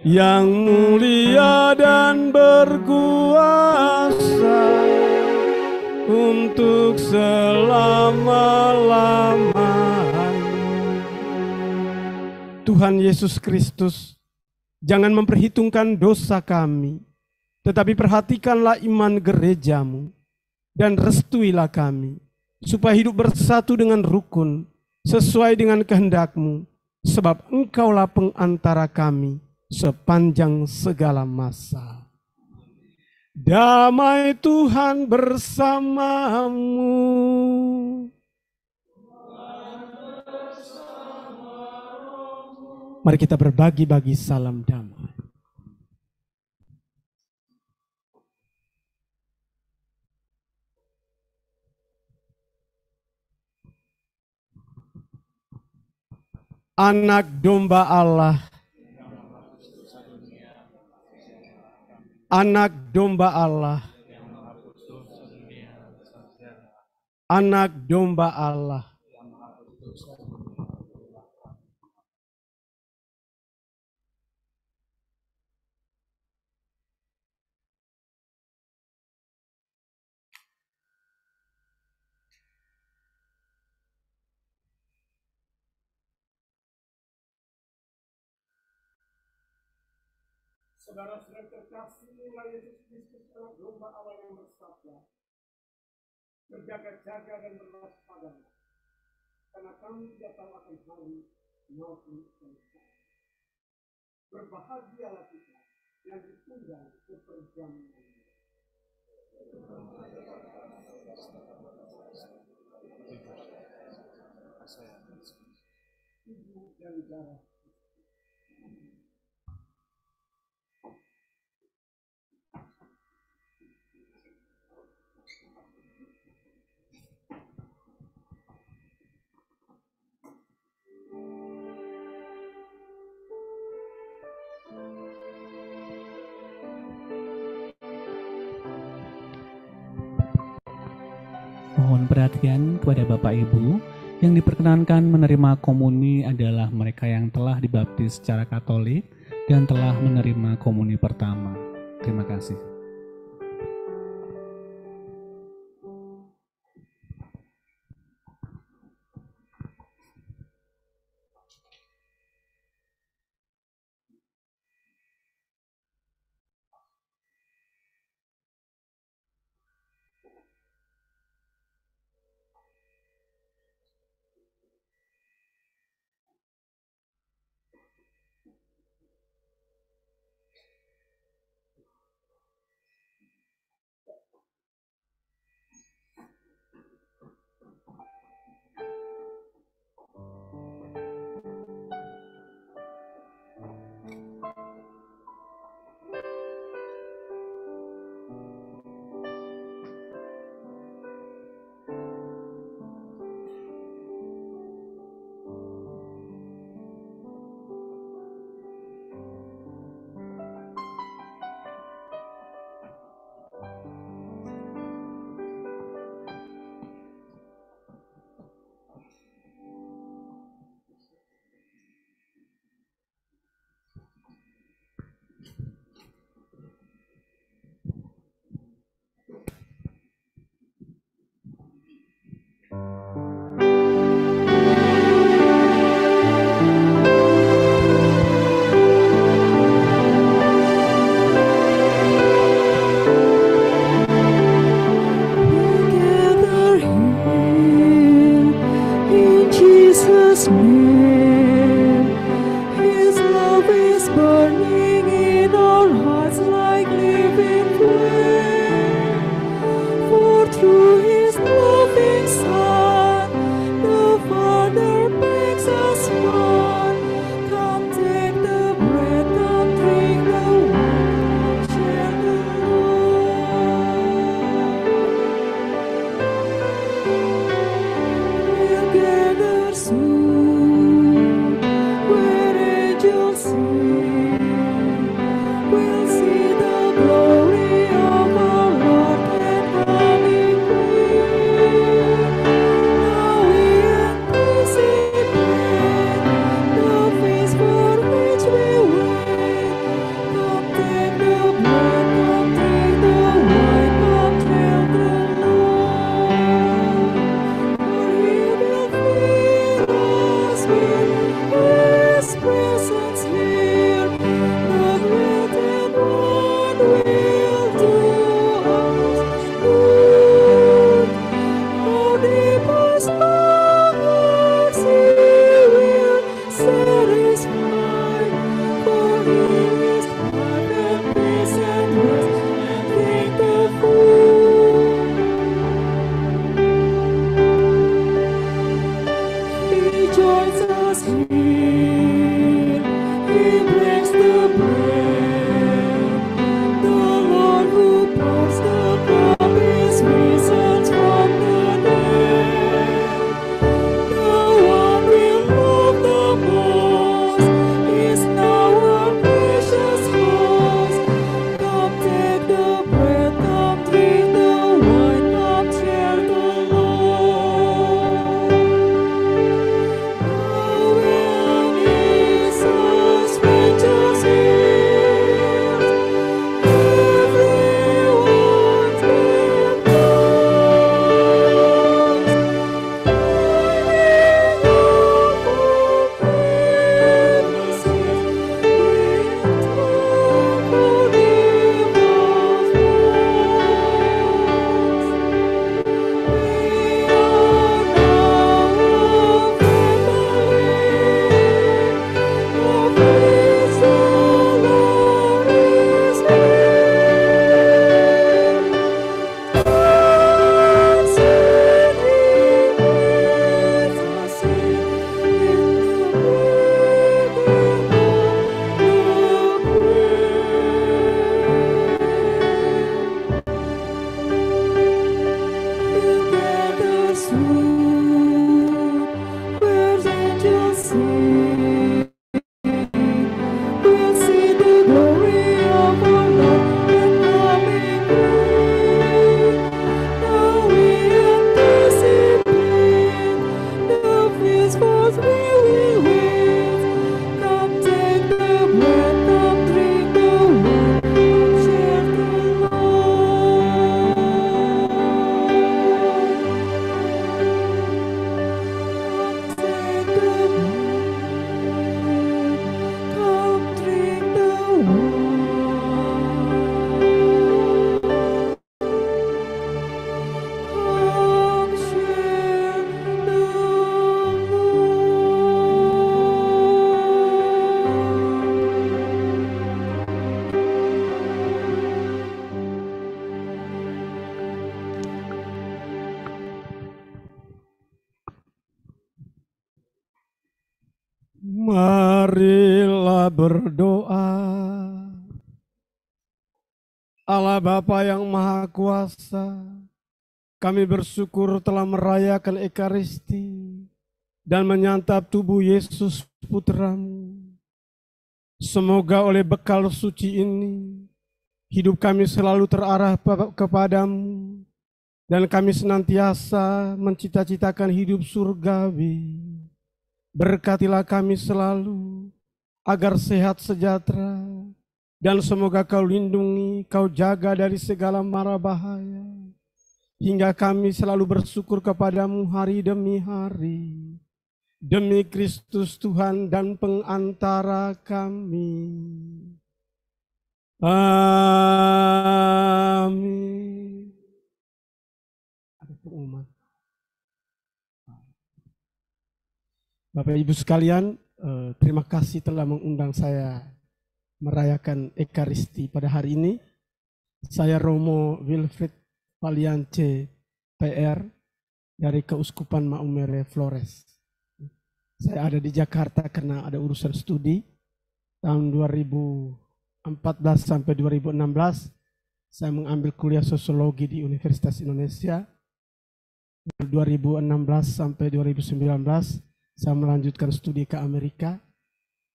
yang mulia dan berkuasa untuk selama-lamanya. Tuhan Yesus Kristus, jangan memperhitungkan dosa kami, tetapi perhatikanlah iman gerejamu dan restuilah kami, supaya hidup bersatu dengan rukun, sesuai dengan kehendak-Mu, sebab Engkaulah pengantara kami sepanjang segala masa. Damai Tuhan bersamamu. Mari kita berbagi-bagi salam damai. Anak domba Allah, anak domba Allah, anak domba Allah. Saudara-saudara terkasih, mulai Yesus Kristus anak domba Allah yang bersabda, berjaga-jaga dan berwaspada, karena kamu tidak tahu akan hari maupun esok. Berbahagialah kita yang ditunggang seperjamuan. Ibu dan darah. Mohon perhatian kepada Bapak Ibu, yang diperkenankan menerima komuni adalah mereka yang telah dibaptis secara Katolik dan telah menerima komuni pertama. Terima kasih. Soon. rejoices here. He breaks the bread. The Lord who pours the cup is risen from the dead. The one we love the most is now our precious host. Come take the bread, come drink the wine, come share the Lord. Now when Jesus reaches here, everyone's been lost. We'll see the glory of our Lord in coming rain. Now we anticipate the feast for we will wait. Come take the bread, come drink the wine, come share the Lord. Come take the come drink the wine. Come share the Marilah berdoa. Allah Bapa yang Maha Kuasa, kami bersyukur telah merayakan Ekaristi dan menyantap tubuh Yesus Putramu. Semoga oleh bekal suci ini, hidup kami selalu terarah kepadamu, dan kami senantiasa mencita-citakan hidup surgawi. Berkatilah kami selalu, agar sehat sejahtera, dan semoga Kau lindungi, Kau jaga dari segala mara bahaya, hingga kami selalu bersyukur kepadamu hari demi hari. Demi Kristus Tuhan dan pengantara kami. Amin. Ada pengumuman. Bapak Ibu sekalian, terima kasih telah mengundang saya merayakan Ekaristi pada hari ini. Saya Romo Wilfried Valiance, PR, dari Keuskupan Maumere Flores. Saya ada di Jakarta karena ada urusan studi. Tahun 2014 sampai 2016, saya mengambil kuliah sosiologi di Universitas Indonesia. 2016 sampai 2019, saya melanjutkan studi ke Amerika.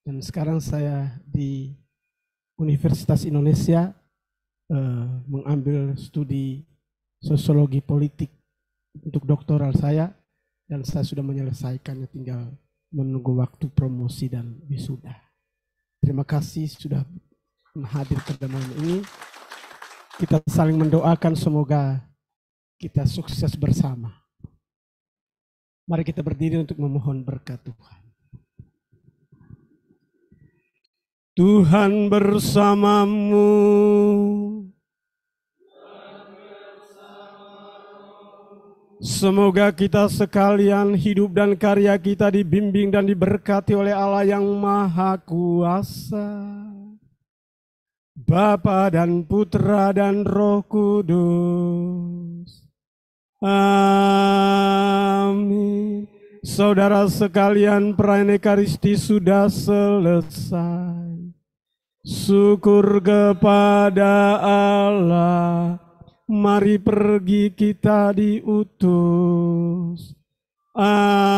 Dan sekarang saya di Universitas Indonesia mengambil studi sosiologi politik untuk doktoral saya. Dan saya sudah menyelesaikannya, tinggal menunggu waktu promosi dan wisuda. Terima kasih sudah hadir pada malam ini. Kita saling mendoakan semoga kita sukses bersama. Mari kita berdiri untuk memohon berkat Tuhan. Tuhan bersamamu. Semoga kita sekalian hidup dan karya kita dibimbing dan diberkati oleh Allah yang Maha Kuasa, Bapa dan Putra dan Roh Kudus. Amin. Saudara sekalian, perayaan Ekaristi sudah selesai. Syukur kepada Allah. Mari pergi kita diutus. Amin.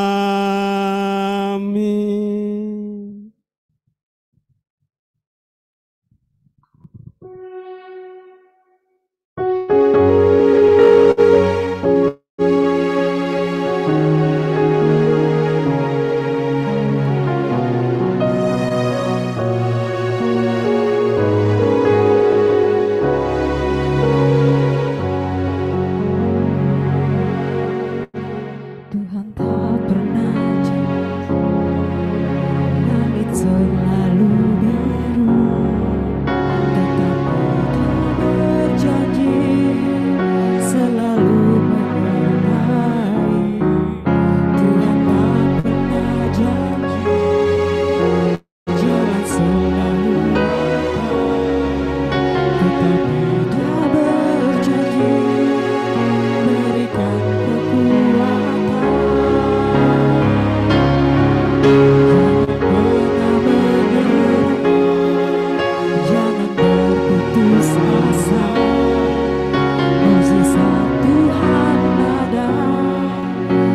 Tuhan tak pernah jauh, langit selalu biru, tetapi Dia berjanji selalu menyertai. Tuhan tak pernah janji, jalan selalu lapang, tetapi Dia berjanji berikan kekuatan. Jangan berputus asa, mukjizat Tuhan ada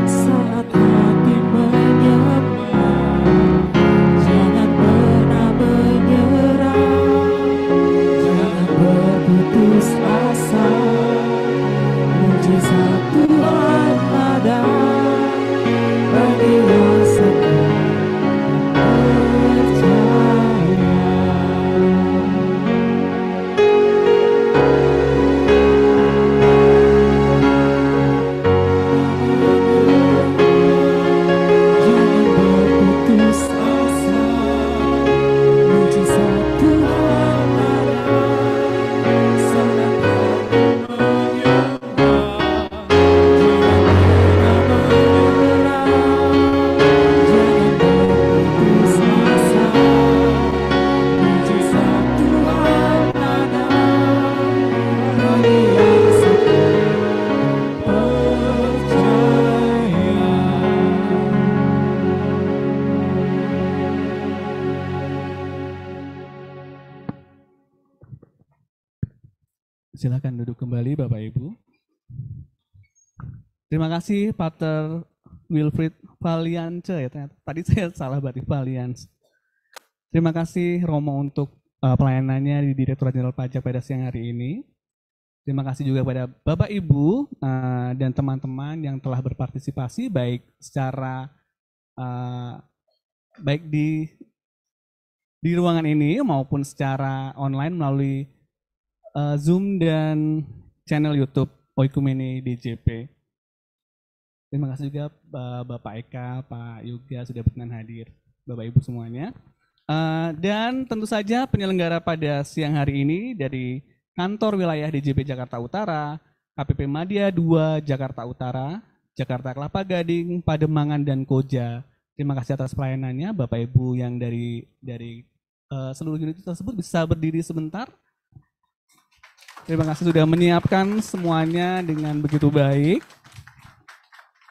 saat hati menyembah. Jangan pernah menyerah, jangan berputus asa, mukjizat Tuhan ada bagi yang setia percaya. Jangan berputus asa, mukjizat Tuhan ada saat hati menyembah. Jangan pernah menyerah, jangan berputus asa, mukjizat Tuhan ada bagi yang setia percaya. Silakan duduk kembali Bapak Ibu. Terima kasih Pater Wilfried Valiance ya ternyata. Tadi saya salah berarti Valiance. Terima kasih Romo untuk pelayanannya di Direktorat Jenderal Pajak pada siang hari ini. Terima kasih juga pada Bapak Ibu dan teman-teman yang telah berpartisipasi baik secara baik di ruangan ini maupun secara online melalui Zoom dan channel YouTube Oikumene DJP. Terima kasih juga Bapak Eka, Pak Yoga sudah berkenan hadir, Bapak Ibu semuanya. Dan tentu saja penyelenggara pada siang hari ini dari Kantor Wilayah DJP Jakarta Utara, KPP Madya 2 Jakarta Utara, Jakarta Kelapa Gading, Pademangan, dan Koja. Terima kasih atas pelayanannya, Bapak Ibu yang dari seluruh unit tersebut bisa berdiri sebentar. Terima kasih sudah menyiapkan semuanya dengan begitu baik.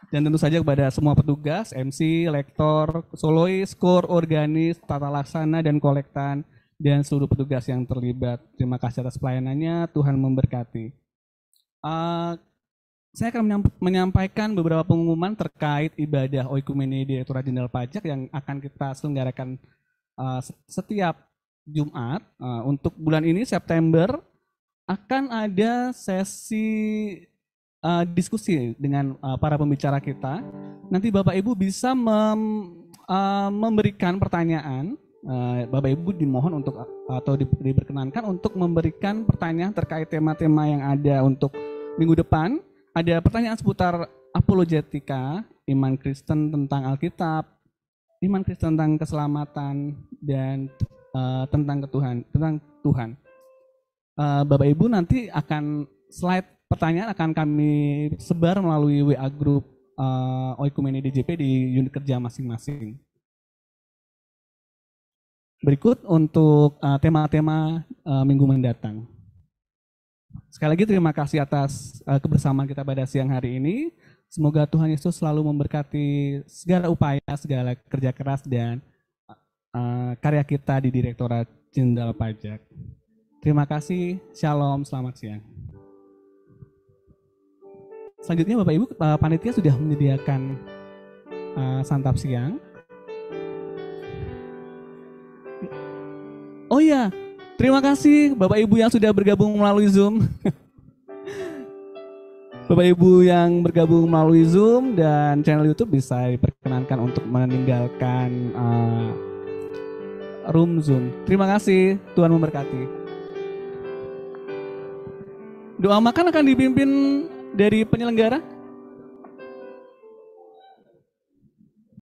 Dan tentu saja kepada semua petugas, MC, lektor, solois, skor, organis, tata laksana, dan kolektan, dan seluruh petugas yang terlibat. Terima kasih atas pelayanannya, Tuhan memberkati. Saya akan menyampaikan beberapa pengumuman terkait ibadah Oikumene Direktorat Jenderal Pajak yang akan kita selenggarakan setiap Jumat. Untuk bulan ini, September, akan ada sesi diskusi dengan para pembicara kita. Nanti Bapak Ibu bisa memberikan pertanyaan. Bapak Ibu dimohon untuk atau diperkenankan untuk memberikan pertanyaan terkait tema-tema yang ada untuk minggu depan. Ada pertanyaan seputar apologetika, iman Kristen tentang Alkitab, iman Kristen tentang keselamatan, dan tentang Tuhan. Bapak Ibu nanti akan slide pertanyaan akan kami sebar melalui WA Group Oikumene DJP di unit kerja masing-masing. Berikut untuk tema-tema minggu mendatang. Sekali lagi terima kasih atas kebersamaan kita pada siang hari ini. Semoga Tuhan Yesus selalu memberkati segala upaya, segala kerja keras dan karya kita di Direktorat Jenderal Pajak. Terima kasih, Shalom, selamat siang. Selanjutnya Bapak Ibu, panitia sudah menyediakan santap siang. Oh iya, terima kasih Bapak Ibu yang sudah bergabung melalui Zoom. Bapak Ibu yang bergabung melalui Zoom dan channel YouTube bisa diperkenankan untuk meninggalkan room Zoom. Terima kasih, Tuhan memberkati. Doa makan akan dipimpin dari penyelenggara.